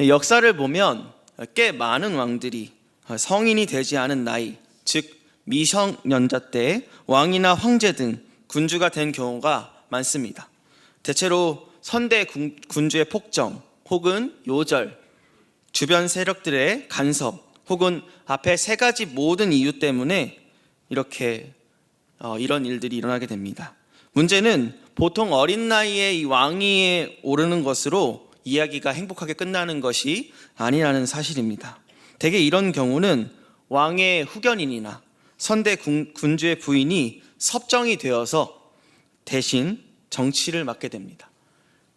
역사를 보면 꽤 많은 왕들이 성인이 되지 않은 나이, 즉 미성년자 때 왕이나 황제 등 군주가 된 경우가 많습니다. 대체로 선대 군주의 폭정 혹은 요절, 주변 세력들의 간섭 혹은 앞에 세 가지 모든 이유 때문에 이런 일들이 일어나게 됩니다. 문제는 보통 어린 나이에 이 왕위에 오르는 것으로 이야기가 행복하게 끝나는 것이 아니라는 사실입니다. 대개 이런 경우는 왕의 후견인이나 선대 군주의 부인이 섭정이 되어서 대신 정치를 맡게 됩니다.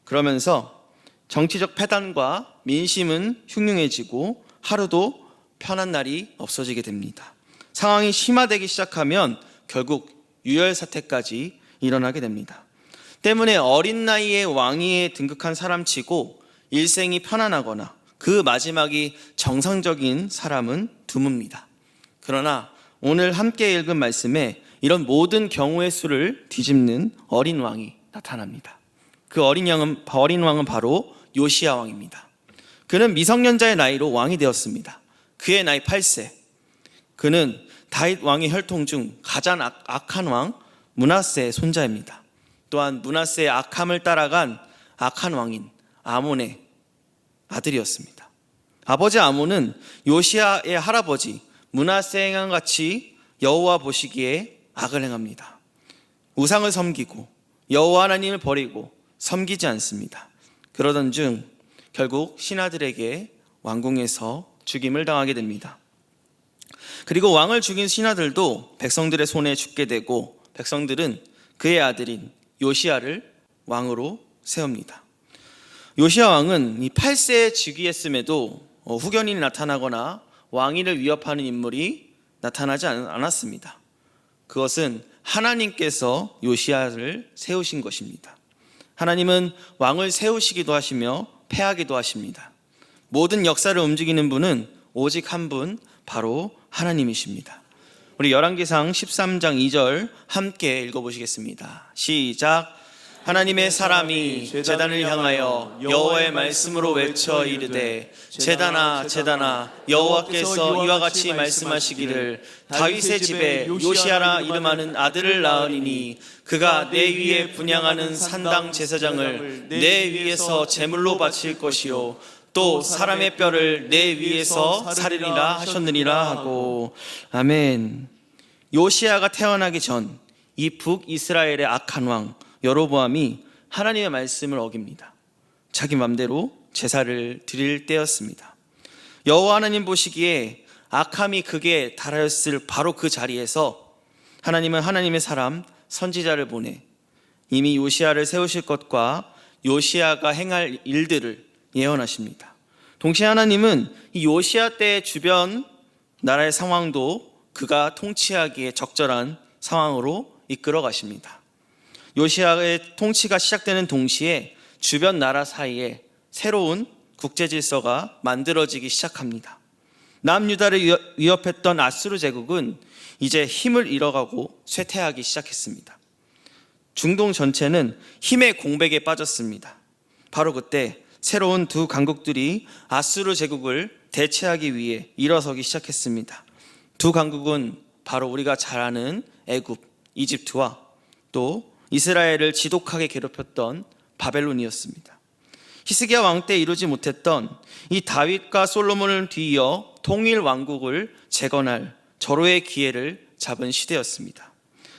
그러면서 정치적 패단과 민심은 흉흉해지고 하루도 편한 날이 없어지게 됩니다. 상황이 심화되기 시작하면 결국 유혈 사태까지 일어나게 됩니다. 때문에 어린 나이에 왕위에 등극한 사람치고 일생이 편안하거나 그 마지막이 정상적인 사람은 드뭅니다. 그러나 오늘 함께 읽은 말씀에 이런 모든 경우의 수를 뒤집는 어린 왕이 나타납니다. 그 어린 왕은 바로 요시야 왕입니다. 그는 미성년자의 나이로 왕이 되었습니다. 그의 나이 8세. 그는 다윗 왕의 혈통 중 가장 악한 왕 므낫세의 손자입니다. 또한 므낫세의 악함을 따라간 악한 왕인 아몬의 아들이었습니다. 아버지 아몬은 요시야의 할아버지 므낫세의 행함 같이 여호와 보시기에 악을 행합니다. 우상을 섬기고 여호와 하나님을 버리고 섬기지 않습니다. 그러던 중 결국 신하들에게 왕궁에서 죽임을 당하게 됩니다. 그리고 왕을 죽인 신하들도 백성들의 손에 죽게 되고 백성들은 그의 아들인 요시야를 왕으로 세웁니다. 요시야 왕은 이 8세에 즉위했음에도 후견인이 나타나거나 왕위를 위협하는 인물이 나타나지 않았습니다. 그것은 하나님께서 요시야를 세우신 것입니다. 하나님은 왕을 세우시기도 하시며 패하기도 하십니다. 모든 역사를 움직이는 분은 오직 한 분, 바로 하나님이십니다. 우리 열왕기상 13장 2절 함께 읽어보시겠습니다. 시작. 하나님의 사람이 제단을 향하여 여호와의 말씀으로 외쳐 이르되 제단아 제단아 여호와께서 이와 같이 말씀하시기를 다윗의 집에 요시야라 이름하는 아들을 낳으리니 그가 내 위에 분향하는 산당 제사장을 내 위에서 제물로 바칠 것이요 또 사람의 뼈를 내 위에서 살리리라 하셨느니라 하고. 아멘. 요시야가 태어나기 전 이 북이스라엘의 악한 왕 여로보암이 하나님의 말씀을 어깁니다. 자기 맘대로 제사를 드릴 때였습니다. 여호와 하나님 보시기에 악함이 극에 달하였을 바로 그 자리에서 하나님은 하나님의 사람 선지자를 보내 이미 요시야를 세우실 것과 요시야가 행할 일들을 예언하십니다. 동시에 하나님은 이 요시야 때의 주변 나라의 상황도 그가 통치하기에 적절한 상황으로 이끌어 가십니다. 요시야의 통치가 시작되는 동시에 주변 나라 사이에 새로운 국제 질서가 만들어지기 시작합니다. 남유다를 위협했던 아수르 제국은 이제 힘을 잃어가고 쇠퇴하기 시작했습니다. 중동 전체는 힘의 공백에 빠졌습니다. 바로 그때 새로운 두 강국들이 아수르 제국을 대체하기 위해 일어서기 시작했습니다. 두 강국은 바로 우리가 잘 아는 애굽, 이집트와 또 이스라엘을 지독하게 괴롭혔던 바벨론이었습니다. 히스기야 왕 때 이루지 못했던 이 다윗과 솔로몬을 뒤이어 통일 왕국을 재건할 절호의 기회를 잡은 시대였습니다.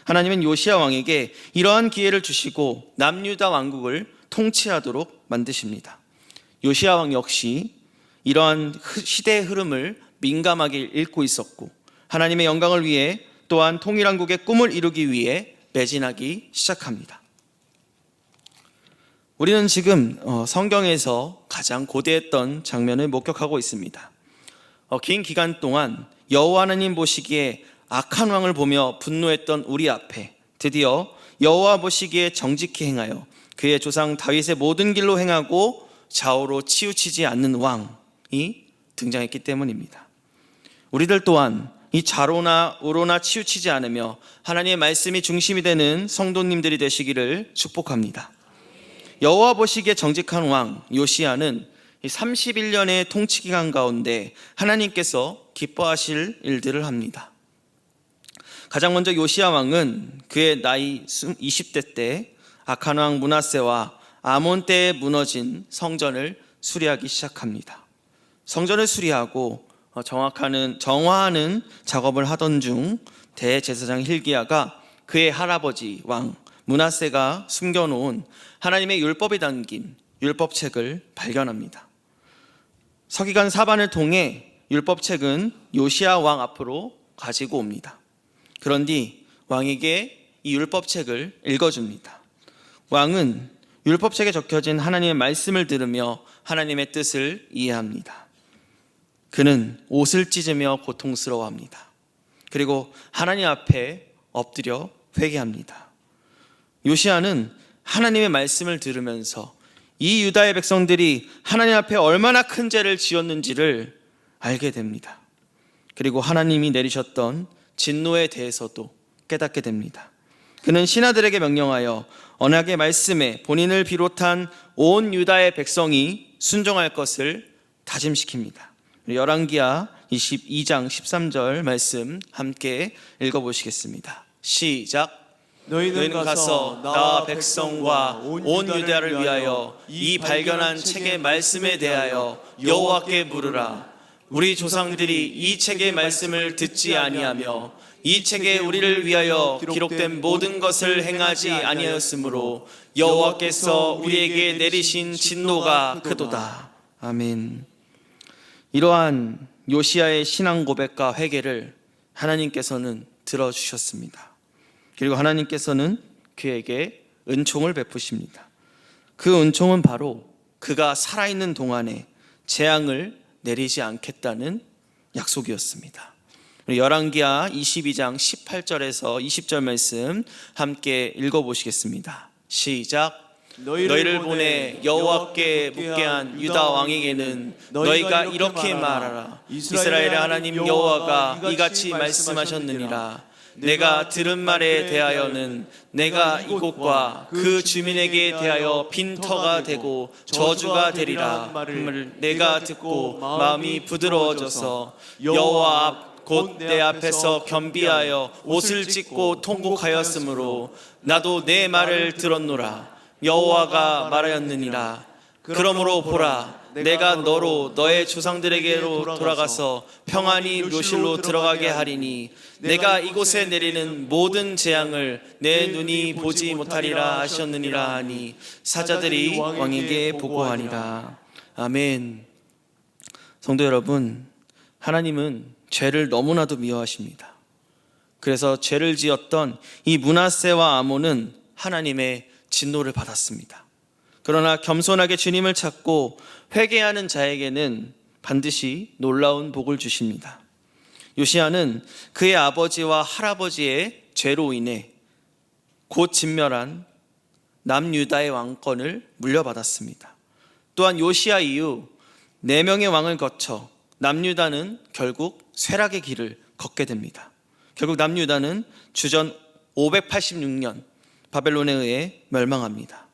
하나님은 요시야 왕에게 이러한 기회를 주시고 남유다 왕국을 통치하도록 만드십니다. 요시야 왕 역시 이러한 시대의 흐름을 민감하게 읽고 있었고 하나님의 영광을 위해 또한 통일왕국의 꿈을 이루기 위해 매진하기 시작합니다. 우리는 지금 성경에서 가장 고대했던 장면을 목격하고 있습니다. 긴 기간 동안 여호와 하나님 보시기에 악한 왕을 보며 분노했던 우리 앞에 드디어 여호와 보시기에 정직히 행하여 그의 조상 다윗의 모든 길로 행하고 좌우로 치우치지 않는 왕이 등장했기 때문입니다. 우리들 또한 이 좌로나 우로나 치우치지 않으며 하나님의 말씀이 중심이 되는 성도님들이 되시기를 축복합니다. 여호와 보시기에 정직한 왕 요시야는 이 31년의 통치 기간 가운데 하나님께서 기뻐하실 일들을 합니다. 가장 먼저 요시야 왕은 그의 나이 20대 때 아칸 왕 므낫세와 아몬 때에 무너진 성전을 수리하기 시작합니다. 성전을 수리하고 정화하는 작업을 하던 중 대제사장 hil기야가 그의 할아버지 왕 므낫세가 숨겨놓은 하나님의 율법이 담긴 율법책을 발견합니다. 서기관 사반을 통해 율법책은 요시야 왕 앞으로 가지고 옵니다. 그런 뒤 왕에게 이 율법책을 읽어줍니다. 왕은 율법책에 적혀진 하나님의 말씀을 들으며 하나님의 뜻을 이해합니다. 그는 옷을 찢으며 고통스러워합니다. 그리고 하나님 앞에 엎드려 회개합니다. 요시야는 하나님의 말씀을 들으면서 이 유다의 백성들이 하나님 앞에 얼마나 큰 죄를 지었는지를 알게 됩니다. 그리고 하나님이 내리셨던 진노에 대해서도 깨닫게 됩니다. 그는 신하들에게 명령하여 언약의 말씀에 본인을 비롯한 온 유다의 백성이 순종할 것을 다짐시킵니다. 열왕기하 22장 13절 말씀 함께 읽어보시겠습니다. 시작. 너희는 가서 나와 백성과 온 유다를 위하여 이 발견한 책의 말씀에 대하여 여호와께 물으라. 우리 조상들이 이 책의 말씀을 듣지 아니하며 이 책에 우리를 위하여 기록된 모든 것을 행하지 아니하였으므로 여호와께서 우리에게 내리신 진노가 크도다. 아멘. 이러한 요시야의 신앙 고백과 회개를 하나님께서는 들어주셨습니다. 그리고 하나님께서는 그에게 은총을 베푸십니다. 그 은총은 바로 그가 살아있는 동안에 재앙을 내리지 않겠다는 약속이었습니다. 열왕기하 22장 18절에서 20절 말씀 함께 읽어보시겠습니다. 시작. 너희를 보내 여호와께 묻게 한 유다 왕에게는 너희가 이렇게 말하라. 이스라엘의 하나님 여호와가 이같이 말씀하셨느니라. 내가 들은 말에 대하여는 내가 이곳과 그 주민에게 대하여 빈터가 되고 저주가 되리라. 말을 내가 듣고 마음이 부드러워져서 여호와 앞 곧 내 앞에서 겸비하여 옷을 찢고 통곡하였으므로 나도 내 말을 들었노라. 여호와가 말하였느니라. 그러므로 보라, 내가 너로 너의 조상들에게로 돌아가서 평안히 묘실로 들어가게 하리니 내가 이곳에 내리는 모든 재앙을 내 눈이 보지 못하리라 하셨느니라 하니 사자들이 왕에게 보고하니라. 아멘. 성도 여러분, 하나님은 죄를 너무나도 미워하십니다. 그래서 죄를 지었던 이 므낫세와 아몬은 하나님의 진노를 받았습니다. 그러나 겸손하게 주님을 찾고 회개하는 자에게는 반드시 놀라운 복을 주십니다. 요시야는 그의 아버지와 할아버지의 죄로 인해 곧 진멸한 남유다의 왕권을 물려받았습니다. 또한 요시야 이후 4명의 왕을 거쳐 남유다는 결국 쇠락의 길을 걷게 됩니다. 결국 남유다는 주전 586년 바벨론에 의해 멸망합니다.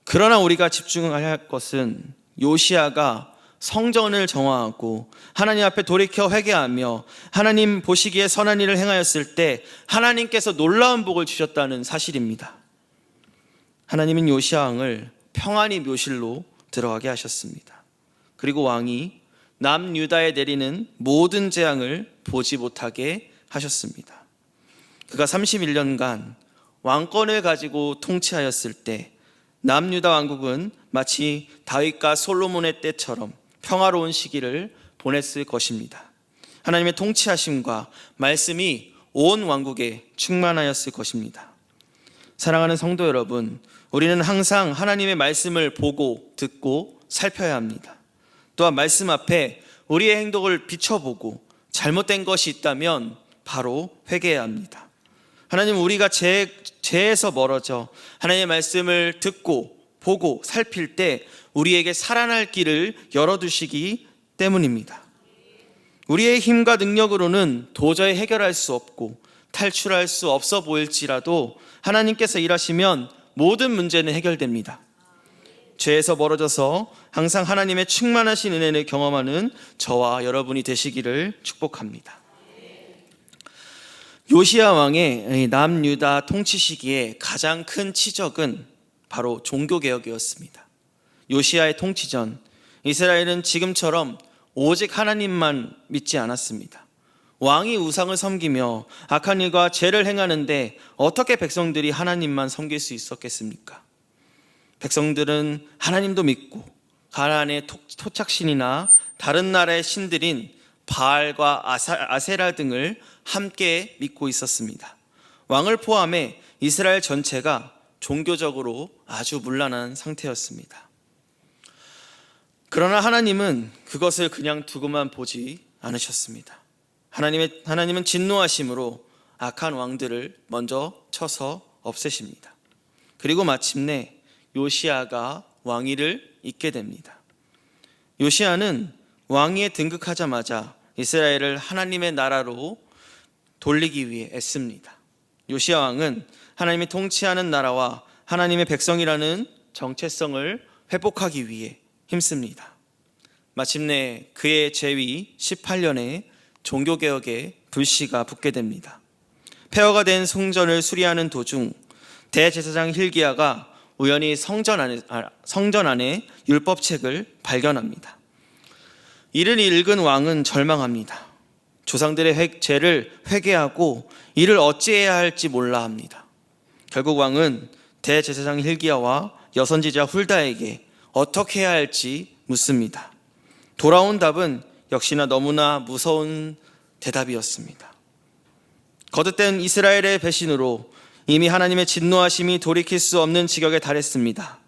그러나 우리가 집중해야 할 것은 요시야가 성전을 정화하고 하나님 앞에 돌이켜 회개하며 하나님 보시기에 선한 일을 행하였을 때 하나님께서 놀라운 복을 주셨다는 사실입니다. 하나님은 요시야 왕을 평안히 묘실로 들어가게 하셨습니다. 그리고 왕이 남유다에 내리는 모든 재앙을 보지 못하게 하셨습니다. 그가 31년간 왕권을 가지고 통치하였을 때 남유다 왕국은 마치 다윗과 솔로몬의 때처럼 평화로운 시기를 보냈을 것입니다. 하나님의 통치하심과 말씀이 온 왕국에 충만하였을 것입니다. 사랑하는 성도 여러분, 우리는 항상 하나님의 말씀을 보고 듣고 살펴야 합니다. 또한 말씀 앞에 우리의 행동을 비춰보고 잘못된 것이 있다면 바로 회개해야 합니다. 하나님, 우리가 죄에서 멀어져 하나님의 말씀을 듣고 보고 살필 때 우리에게 살아날 길을 열어두시기 때문입니다. 우리의 힘과 능력으로는 도저히 해결할 수 없고 탈출할 수 없어 보일지라도 하나님께서 일하시면 모든 문제는 해결됩니다. 죄에서 멀어져서 항상 하나님의 충만하신 은혜를 경험하는 저와 여러분이 되시기를 축복합니다. 요시야 왕의 남유다 통치 시기에 가장 큰 치적은 바로 종교개혁이었습니다. 요시야의 통치 전 이스라엘은 지금처럼 오직 하나님만 믿지 않았습니다. 왕이 우상을 섬기며 악한 일과 죄를 행하는데 어떻게 백성들이 하나님만 섬길 수 있었겠습니까? 백성들은 하나님도 믿고 가나안의 토착신이나 다른 나라의 신들인 바알과 아세라 등을 함께 믿고 있었습니다. 왕을 포함해 이스라엘 전체가 종교적으로 아주 문란한 상태였습니다. 그러나 하나님은 그것을 그냥 두고만 보지 않으셨습니다. 하나님은 진노하심으로 악한 왕들을 먼저 쳐서 없애십니다. 그리고 마침내 요시야가 왕위를 잇게 됩니다. 요시야는 왕위에 등극하자마자 이스라엘을 하나님의 나라로 돌리기 위해 애씁니다. 요시야 왕은 하나님이 통치하는 나라와 하나님의 백성이라는 정체성을 회복하기 위해 힘씁니다. 마침내 그의 재위 18년에 종교개혁에 불씨가 붙게 됩니다. 폐허가 된 성전을 수리하는 도중 대제사장 hil기야가 우연히 성전 안에 율법책을 발견합니다. 이를 읽은 왕은 절망합니다. 조상들의 죄를 회개하고 이를 어찌해야 할지 몰라 합니다. 결국 왕은 대제사장 hil기야와 여선지자 훌다에게 어떻게 해야 할지 묻습니다. 돌아온 답은 역시나 너무나 무서운 대답이었습니다. 거듭된 이스라엘의 배신으로 이미 하나님의 진노하심이 돌이킬 수 없는 지경에 달했습니다.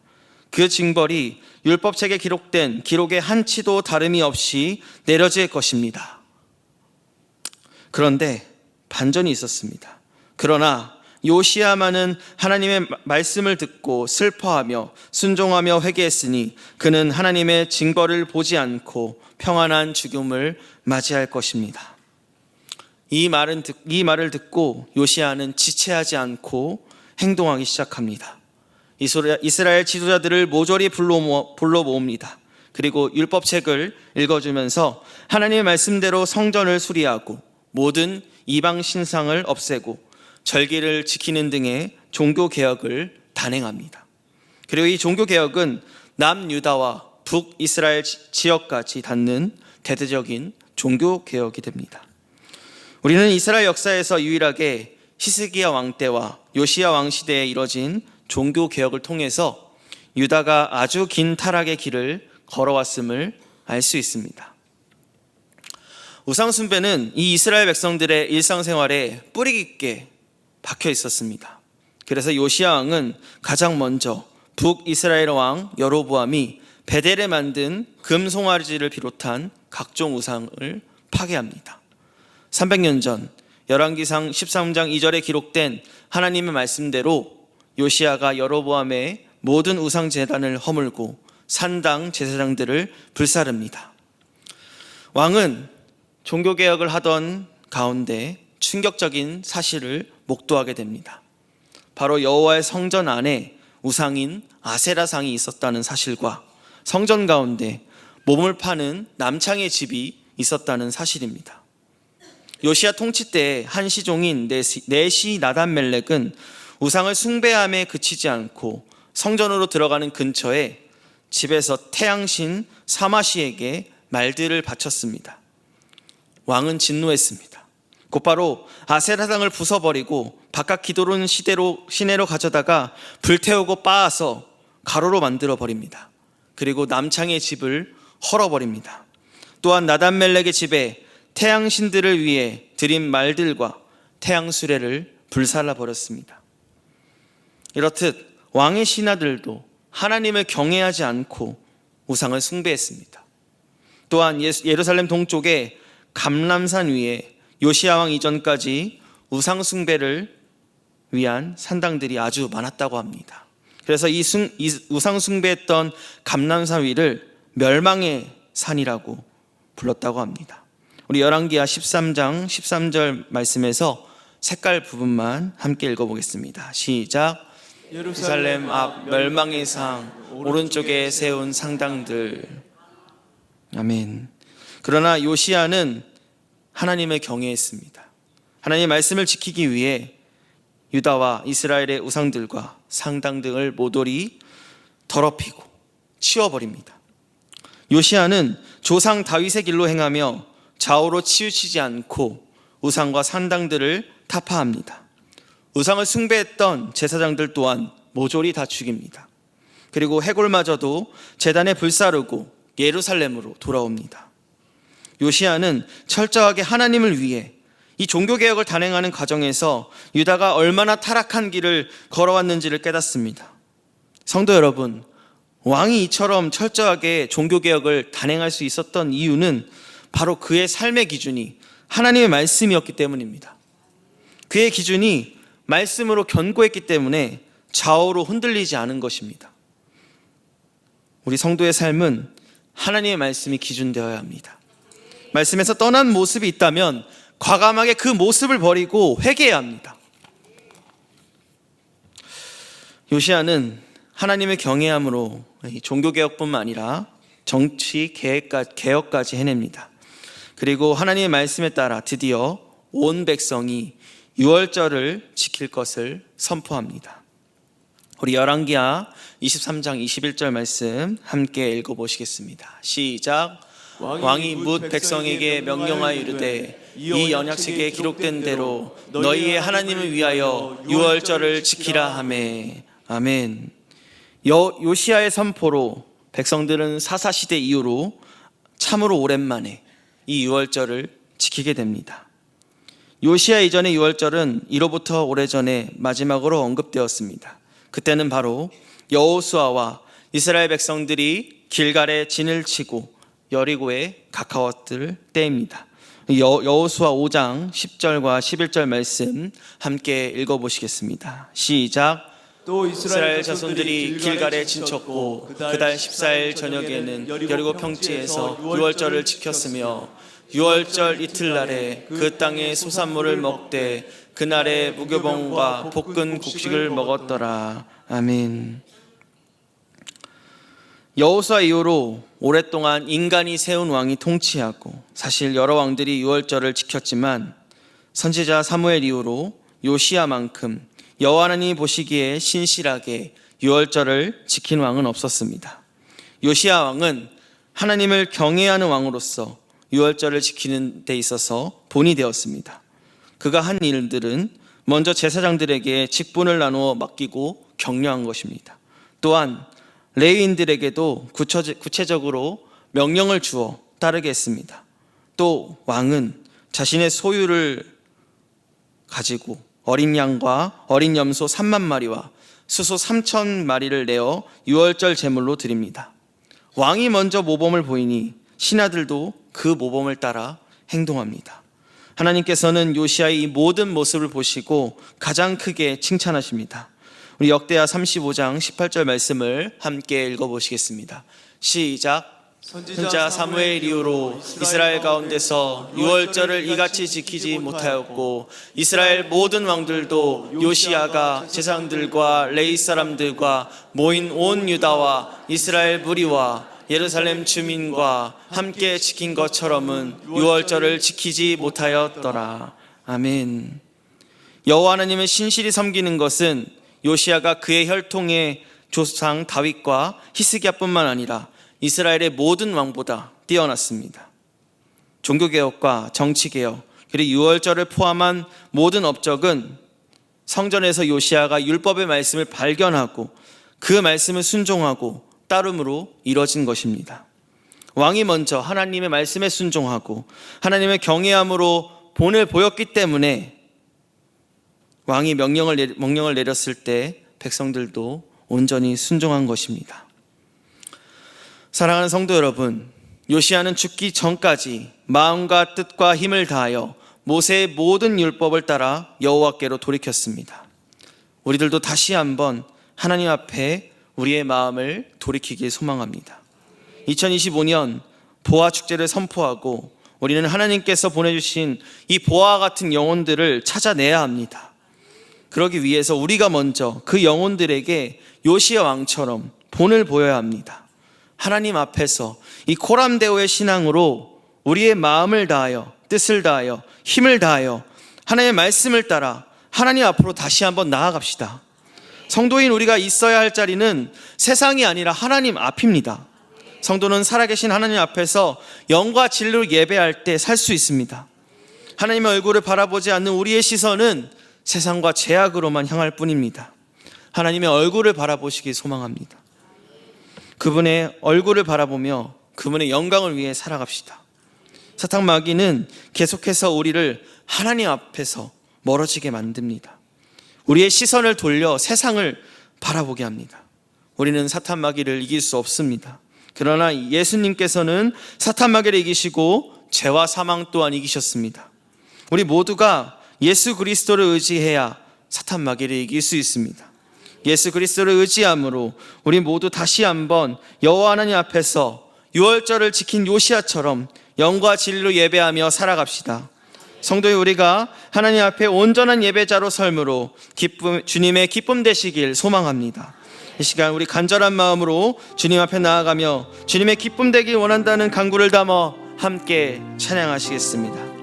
그 징벌이 율법책에 기록된 기록의 한치도 다름이 없이 내려질 것입니다. 그런데 반전이 있었습니다. 그러나 요시야만은 하나님의 말씀을 듣고 슬퍼하며 순종하며 회개했으니 그는 하나님의 징벌을 보지 않고 평안한 죽음을 맞이할 것입니다. 이 말을 듣고 요시야는 지체하지 않고 행동하기 시작합니다. 이스라엘 지도자들을 모조리 불러 모읍니다. 그리고 율법책을 읽어주면서 하나님의 말씀대로 성전을 수리하고 모든 이방 신상을 없애고 절기를 지키는 등의 종교개혁을 단행합니다. 그리고 이 종교개혁은 남유다와 북이스라엘 지역까지 닿는 대대적인 종교개혁이 됩니다. 우리는 이스라엘 역사에서 유일하게 히스기야 왕 때와 요시야 왕 시대에 이뤄진 종교개혁을 통해서 유다가 아주 긴 타락의 길을 걸어왔음을 알 수 있습니다. 우상숭배는 이 이스라엘 백성들의 일상생활에 뿌리 깊게 박혀 있었습니다. 그래서 요시야 왕은 가장 먼저 북이스라엘 왕 여로보암이 베델에 만든 금송아지를 비롯한 각종 우상을 파괴합니다. 300년 전 열왕기상 13장 2절에 기록된 하나님의 말씀대로 요시야가 여로보암의 모든 우상 제단을 허물고 산당 제사장들을 불사릅니다. 왕은 종교개혁을 하던 가운데 충격적인 사실을 목도하게 됩니다. 바로 여호와의 성전 안에 우상인 아세라상이 있었다는 사실과 성전 가운데 몸을 파는 남창의 집이 있었다는 사실입니다. 요시야 통치 때 한 시종인 네시 나단멜렉은 우상을 숭배함에 그치지 않고 성전으로 들어가는 근처에 집에서 태양신 사마시에게 말들을 바쳤습니다. 왕은 진노했습니다. 곧바로 아세라상을 부숴버리고 바깥 기도론 시내로 가져다가 불태우고 빻아서 가로로 만들어버립니다. 그리고 남창의 집을 헐어버립니다. 또한 나단멜렉의 집에 태양신들을 위해 드린 말들과 태양수레를 불살라버렸습니다. 이렇듯 왕의 신하들도 하나님을 경외하지 않고 우상을 숭배했습니다. 또한 예루살렘 동쪽에 감람산 위에 요시야 왕 이전까지 우상 숭배를 위한 산당들이 아주 많았다고 합니다. 그래서 이 우상 숭배했던 감람산 위를 멸망의 산이라고 불렀다고 합니다. 우리 열왕기하 13장 13절 말씀에서 색깔 부분만 함께 읽어보겠습니다. 시작. 예루살렘 앞 멸망의 상 오른쪽에 세운 상당들. 아멘. 그러나 요시야는 하나님을 경외했습니다. 하나님의 말씀을 지키기 위해 유다와 이스라엘의 우상들과 상당 등을 모조리 더럽히고 치워버립니다. 요시야는 조상 다윗의 길로 행하며 좌우로 치우치지 않고 우상과 산당들을 타파합니다. 우상을 숭배했던 제사장들 또한 모조리 다 죽입니다. 그리고 해골마저도 제단에 불사르고 예루살렘으로 돌아옵니다. 요시야는 철저하게 하나님을 위해 이 종교개혁을 단행하는 과정에서 유다가 얼마나 타락한 길을 걸어왔는지를 깨닫습니다. 성도 여러분, 왕이 이처럼 철저하게 종교개혁을 단행할 수 있었던 이유는 바로 그의 삶의 기준이 하나님의 말씀이었기 때문입니다. 그의 기준이 말씀으로 견고했기 때문에 좌우로 흔들리지 않은 것입니다. 우리 성도의 삶은 하나님의 말씀이 기준되어야 합니다. 말씀에서 떠난 모습이 있다면 과감하게 그 모습을 버리고 회개해야 합니다. 요시야는 하나님의 경외함으로 종교개혁뿐만 아니라 정치 개혁까지 해냅니다. 그리고 하나님의 말씀에 따라 드디어 온 백성이 유월절을 지킬 것을 선포합니다. 우리 열왕기하 23장 21절 말씀 함께 읽어보시겠습니다. 시작. 왕이 뭇 백성에게 명령하여 이르되 이 언약책에 기록된 대로 너희의 하나님을 위하여 유월절을 지키라 하매. 아멘. 요시야의 선포로 백성들은 사사시대 이후로 참으로 오랜만에 이 유월절을 지키게 됩니다. 요시야 이전의 유월절은 이로부터 오래전에 마지막으로 언급되었습니다. 그때는 바로 여호수아와 이스라엘 백성들이 길갈에 진을 치고 여리고에 가까웠을 때입니다. 여호수아 5장 10절과 11절 말씀 함께 읽어보시겠습니다. 시작. 또 이스라엘 자손들이 길갈에 진쳤고 그달 14일 저녁에는 여리고 평지에서 유월절을 지켰으며 유월절 이틀날에 그 땅의 소산물을 먹되 그날에 무교병과 볶은 곡식을 먹었더라. 아멘. 여호수아 이후로 오랫동안 인간이 세운 왕이 통치하고 사실 여러 왕들이 유월절을 지켰지만 선지자 사무엘 이후로 요시야만큼 여호와 하나님이 보시기에 신실하게 유월절을 지킨 왕은 없었습니다. 요시야 왕은 하나님을 경외하는 왕으로서 유월절을 지키는 데 있어서 본이 되었습니다. 그가 한 일들은 먼저 제사장들에게 직분을 나누어 맡기고 격려한 것입니다. 또한 레위인들에게도 구체적으로 명령을 주어 따르게 했습니다. 또 왕은 자신의 소유를 가지고 어린 양과 어린 염소 3만 마리와 수소 3천 마리를 내어 유월절 제물로 드립니다. 왕이 먼저 모범을 보이니 신하들도 그 모범을 따라 행동합니다. 하나님께서는 요시야의 이 모든 모습을 보시고 가장 크게 칭찬하십니다. 우리 역대하 35장 18절 말씀을 함께 읽어보시겠습니다. 시작. 선지자 사무엘 이후로 이스라엘 가운데서 유월절을 이같이 지키지 못하였고 이스라엘 모든 왕들도 요시야가 제사장들과 레위 사람들과 모인 온 유다와 이스라엘 무리와 예루살렘 주민과 함께 지킨 것처럼은 유월절을 지키지 못하였더라. 아멘. 여호와 하나님을 신실히 섬기는 것은 요시야가 그의 혈통의 조상 다윗과 히스기야뿐만 아니라 이스라엘의 모든 왕보다 뛰어났습니다. 종교개혁과 정치개혁 그리고 유월절을 포함한 모든 업적은 성전에서 요시야가 율법의 말씀을 발견하고 그 말씀을 순종하고 따름으로 이뤄진 것입니다. 왕이 먼저 하나님의 말씀에 순종하고 하나님의 경외함으로 본을 보였기 때문에 왕이 명령을 내렸을 때 백성들도 온전히 순종한 것입니다. 사랑하는 성도 여러분, 요시야는 죽기 전까지 마음과 뜻과 힘을 다하여 모세의 모든 율법을 따라 여호와께로 돌이켰습니다. 우리들도 다시 한번 하나님 앞에 우리의 마음을 돌이키길 소망합니다. 2025년 보아 축제를 선포하고 우리는 하나님께서 보내주신 이 보아와 같은 영혼들을 찾아내야 합니다. 그러기 위해서 우리가 먼저 그 영혼들에게 요시야 왕처럼 본을 보여야 합니다. 하나님 앞에서 이 코람데오의 신앙으로 우리의 마음을 다하여, 뜻을 다하여, 힘을 다하여 하나님의 말씀을 따라 하나님 앞으로 다시 한번 나아갑시다. 성도인 우리가 있어야 할 자리는 세상이 아니라 하나님 앞입니다. 성도는 살아계신 하나님 앞에서 영과 진리로 예배할 때 살 수 있습니다. 하나님의 얼굴을 바라보지 않는 우리의 시선은 세상과 죄악으로만 향할 뿐입니다. 하나님의 얼굴을 바라보시길 소망합니다. 그분의 얼굴을 바라보며 그분의 영광을 위해 살아갑시다. 사탄 마귀는 계속해서 우리를 하나님 앞에서 멀어지게 만듭니다. 우리의 시선을 돌려 세상을 바라보게 합니다. 우리는 사탄 마귀를 이길 수 없습니다. 그러나 예수님께서는 사탄 마귀를 이기시고 죄와 사망 또한 이기셨습니다. 우리 모두가 예수 그리스도를 의지해야 사탄 마귀를 이길 수 있습니다. 예수 그리스도를 의지함으로 우리 모두 다시 한번 여호와 하나님 앞에서 유월절을 지킨 요시야처럼 영과 진리로 예배하며 살아갑시다. 성도의 우리가 하나님 앞에 온전한 예배자로 설므로 주님의 기쁨 되시길 소망합니다. 이 시간 우리 간절한 마음으로 주님 앞에 나아가며 주님의 기쁨 되길 원한다는 간구를 담아 함께 찬양하시겠습니다.